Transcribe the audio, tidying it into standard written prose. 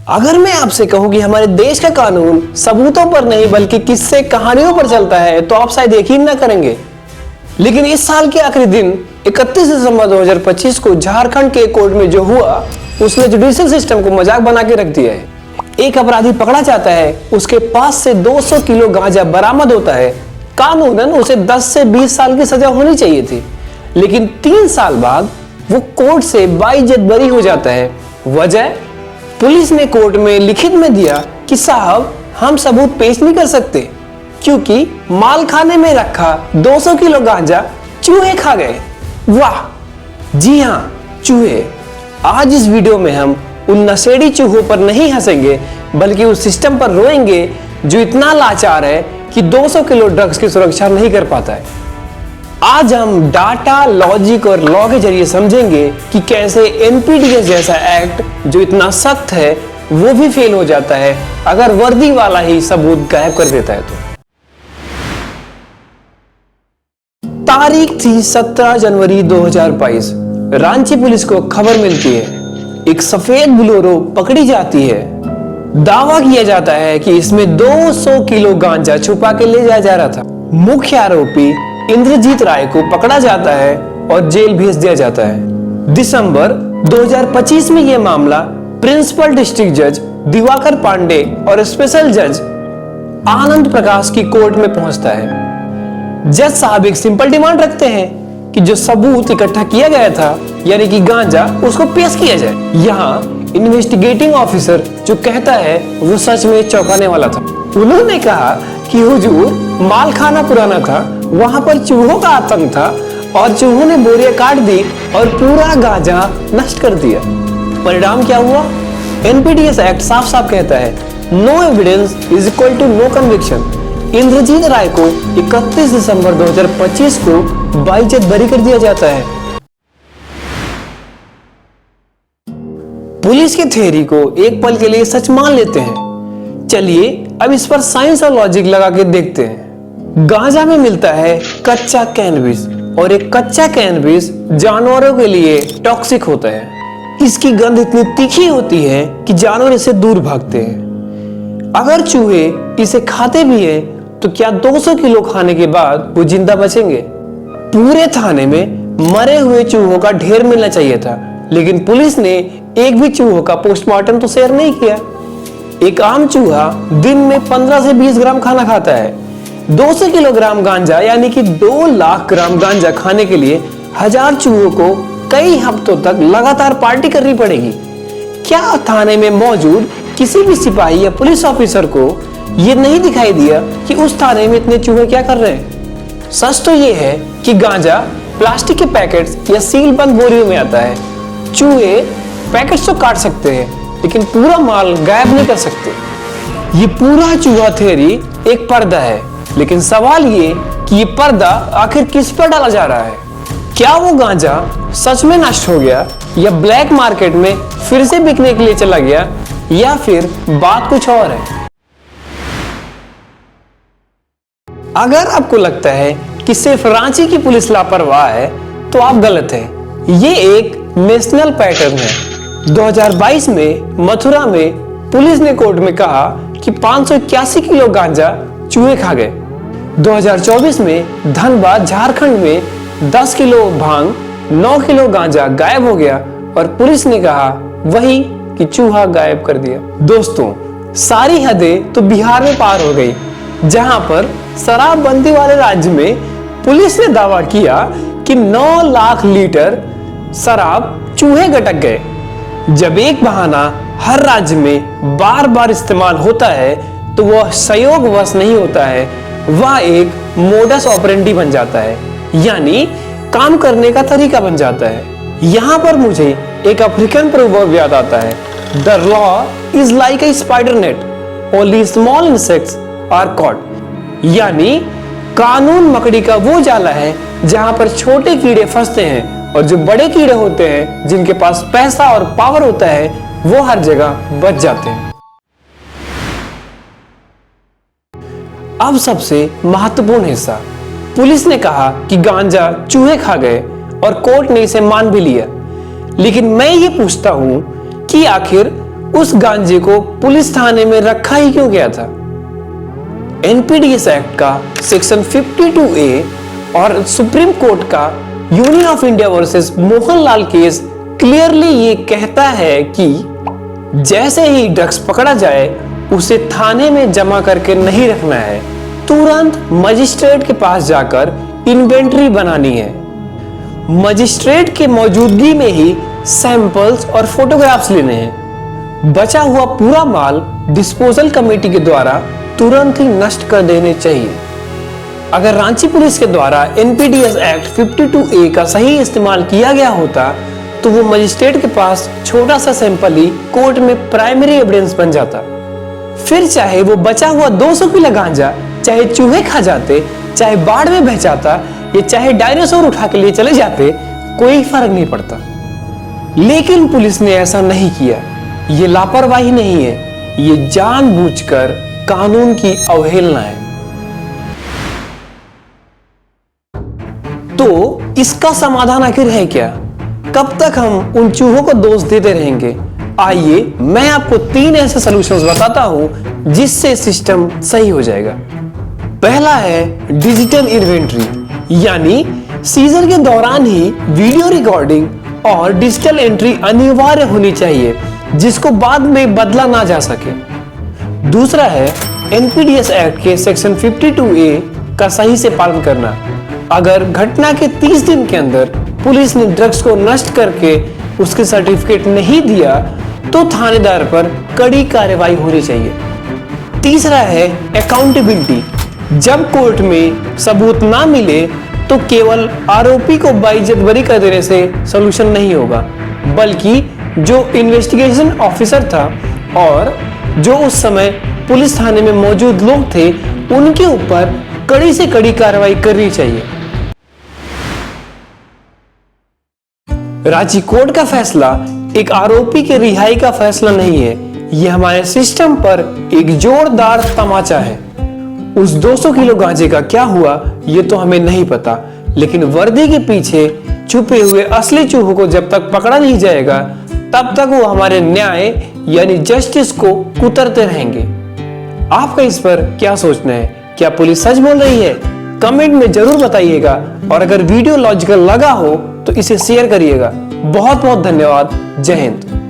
अगर मैं आपसे कहूं कि हमारे देश का कानून सबूतों पर नहीं बल्कि किस्से कहानियों पर चलता है तो आप शायद यकीन ना करेंगे। लेकिन इस साल के आखिरी दिन 31 दिसंबर 2025 को झारखंड के कोर्ट में जो हुआ उसने जुडिशियल सिस्टम को मजाक बना के रख दिया है। एक अपराधी पकड़ा जाता है, उसके पास से 200 किलो गांजा बरामद होता है। कानूनन उसे 10 से 20 साल की सजा होनी चाहिए थी, लेकिन 3 साल बाद वो कोर्ट से बाइज्जत बरी हो जाता है। वजह, पुलिस ने कोर्ट में लिखित में दिया कि साहब हम सबूत पेश नहीं कर सकते क्योंकि माल खाने में रखा 200 किलो गांजा चूहे खा गए। वाह, जी हाँ, चूहे। आज इस वीडियो में हम उन नशेड़ी चूहों पर नहीं हंसेंगे बल्कि उस सिस्टम पर रोएंगे जो इतना लाचार है कि 200 किलो ड्रग्स की सुरक्षा नहीं कर पाता है। आज हम डाटा, लॉजिक और लॉ के जरिए समझेंगे कि कैसे एनपीडीएस जैसा एक्ट जो इतना सख्त है वो भी फेल हो जाता है अगर वर्दी वाला ही सबूत गायब कर देता है तो। तारीख थी 17 जनवरी 2022। रांची पुलिस को खबर मिलती है, एक सफेद बोलेरो पकड़ी जाती है। दावा किया जाता है कि इसमें 200 किलो गांजा छुपा के ले जाया जा रहा था। मुख्य आरोपी इंद्रजीत राय को पकड़ा जाता है और जेल भेज दिया जाता है। दिसंबर 2025 में यह मामला प्रिंसिपल डिस्ट्रिक्ट जज दिवाकर पांडे और स्पेशल जज आनंद प्रकाश की कोर्ट में पहुंचता है। जज साहब एक सिंपल डिमांड रखते हैं कि जो सबूत इकट्ठा किया गया था यानी कि गांजा, उसको पेश किया जाए। यहाँ इन्वेस्टिगेटिंग ऑफिसर जो कहता है वो सच में चौंकाने वाला था। उन्होंने कहा कि हुजूर, माल खाना पुराना था, वहां पर चूहों का आतंक था और चूहों ने बोरियां काट दी और पूरा गांजा नष्ट कर दिया। परिणाम क्या हुआ? एनपीडीएस एक्ट साफ साफ कहता है no evidence is equal to no conviction. Indrajit Rai को 31 दिसंबर 2025 को बाइज्जत बरी कर दिया जाता है। पुलिस के थ्योरी को एक पल के लिए सच मान लेते हैं। चलिए अब इस पर साइंस और लॉजिक लगा के देखते हैं। गांजा में मिलता है कच्चा कैनबिस और एक कच्चा कैनबिस जानवरों के लिए टॉक्सिक होता है। इसकी गंध इतनी तीखी होती है कि जानवर इसे दूर भागते हैं। अगर चूहे इसे खाते भी हैं तो क्या 200 किलो खाने के बाद वो जिंदा बचेंगे? पूरे थाने में मरे हुए चूहों का ढेर मिलना चाहिए था, लेकिन पुलिस ने एक भी चूहों का पोस्टमार्टम तो शेयर नहीं किया। एक आम चूहा दिन में 15 से 20 ग्राम खाना खाता है। 200 किलोग्राम गांजा यानी कि 2 लाख ग्राम गांजा खाने के लिए 1000 चूहों को कई हफ्तों तक लगातार पार्टी करनी पड़ेगी। क्या थाने में मौजूद किसी भी सिपाही या पुलिस ऑफिसर को यह नहीं दिखाई दिया कि उस थाने में इतने चूहे क्या कर रहे हैं? सच तो यह है कि गांजा प्लास्टिक के पैकेट्स या सील बंद बोरियों में आता है। चूहे पैकेट्स तो काट सकते हैं लेकिन पूरा माल गायब नहीं कर सकते। ये पूरा चूहा थ्योरी एक पर्दा है, लेकिन सवाल ये कि ये पर्दा आखिर किस पर डाला जा रहा है? क्या वो गांजा सच में नष्ट हो गया या ब्लैक मार्केट में फिर से बिकने के लिए चला गया या फिर बात कुछ और है? अगर आपको लगता है कि सिर्फ रांची की पुलिस लापरवाह है तो आप गलत हैं। ये एक नेशनल पैटर्न है। 2022 में मथुरा में पुलिस ने कोर्ट में कहा कि 581 किलो गांजा चूहे खा गए। 2024 में धनबाद, झारखंड में 10 किलो भांग, 9 किलो गांजा गायब हो गया और पुलिस ने कहा वही कि चूहा गायब कर दिया। दोस्तों, सारी हदें तो बिहार में पार हो गई, जहां पर शराबबंदी वाले राज्य में पुलिस ने दावा किया कि 9 लाख लीटर शराब चूहे गटक गए। जब एक बहाना हर राज्य में बार बार इस्तेमाल होता है तो वह संयोगवश नहीं होता है, वह एक मोडस ऑपरेंडी बन जाता है, यानी काम करने का तरीका बन जाता है। यहां पर मुझे एक अफ्रीकन प्रोवर्ब याद आता है, the law is like a spider net, only small insects are caught. यानी कानून मकड़ी का वो जाला है जहां पर छोटे कीड़े फंसते हैं और जो बड़े कीड़े होते हैं जिनके पास पैसा और पावर होता है वो हर जगह बच जाते हैं। अब सबसे महत्वपूर्ण हिस्सा, पुलिस ने कहा कि गांजा चूहे खा गए और कोर्ट ने इसे मान भी लिया। लेकिन मैं ये पूछता हूं कि आखिर उस गांजे को पुलिस थाने में रखा ही क्यों गया था? एनपीडीएस एक्ट का सेक्शन 52A और सुप्रीम कोर्ट का union of India versus Mohanlal case clearly ये कहता है कि जैसे ही ड्रग्स पकड़ा जाए उसे थाने में जमा करके नहीं रखना है, तुरंत मजिस्ट्रेट के पास जाकर इन्वेंटरी बनानी है। मजिस्ट्रेट के मौजूदगी में ही सैंपल्स और फोटोग्राफ्स लेने हैं। बचा हुआ पूरा माल डिस्पोजल कमेटी के द्वारा तुरंत ही नष्ट कर देने चाहिए। अगर रांची पुलिस के द्वारा एनपीडीएस एक्ट 52A का सही इस्तेमाल किया गया होता तो वो मजिस्ट्रेट के पास छोटा सा सैंपल ही कोर्ट में प्राइमरी एविडेंस बन जाता। फिर चाहे वो बचा हुआ 200 किलो गांजा चाहे चूहे खा जाते, चाहे बाढ़ में बह जाता, या चाहे डायनासोर उठा के लिए चले जाते, कोई फर्क नहीं पड़ता। लेकिन पुलिस ने ऐसा नहीं किया। ये लापरवाही नहीं है, ये जानबूझकर कानून की अवहेलना है। तो इसका समाधान आखिर है क्या? कब तक हम उन चूहों को दोष देते रहेंगे? आइए मैं आपको 3 ऐसे सॉल्यूशंस बताता हूं जिससे सिस्टम सही हो जाएगा। पहला है डिजिटल इन्वेंट्री, यानी सीजन के दौरान ही वीडियो रिकॉर्डिंग और डिजिटल एंट्री अनिवार्य होनी चाहिए, जिसको बाद में बदला ना जा सके। दूसरा है एनपीडीएस एक्ट के सेक्शन 52A का सही से पालन करना। अगर घटना के 30 दिन के अंदर पुलिस ने ड्रग्स को नष्ट करके उसके सर्टिफिकेट नहीं दिया तो थानेदार पर कड़ी कार्रवाई होनी चाहिए। तीसरा है अकाउंटेबिलिटी। जब कोर्ट में सबूत ना मिले तो केवल आरोपी को बाइज्जत बरी कर देने से सॉल्यूशन नहीं होगा, बल्कि जो इन्वेस्टिगेशन ऑफिसर था और जो उस समय पुलिस थाने में मौजूद लोग थे उनके ऊपर कड़ी से कड़ी कार्रवाई करनी चाहिए। रांची कोर्ट का फैसला एक आरोपी के रिहाई का फैसला नहीं है, यह हमारे सिस्टम पर एक जोरदार तमाचा है। उस 200 किलो गांजे का क्या हुआ ये तो हमें नहीं पता, लेकिन वर्दी के पीछे छुपे हुए असली चूहों को जब तक पकड़ा नहीं जाएगा तब तक वो हमारे न्याय यानी जस्टिस को कुतरते रहेंगे। आपका इस पर क्या सोचना है? क्या पुलिस सच बोल रही है? कमेंट में जरूर बताइएगा, और अगर वीडियो लॉजिकल लगा हो तो इसे शेयर करिएगा। बहुत बहुत धन्यवाद। जय हिंद।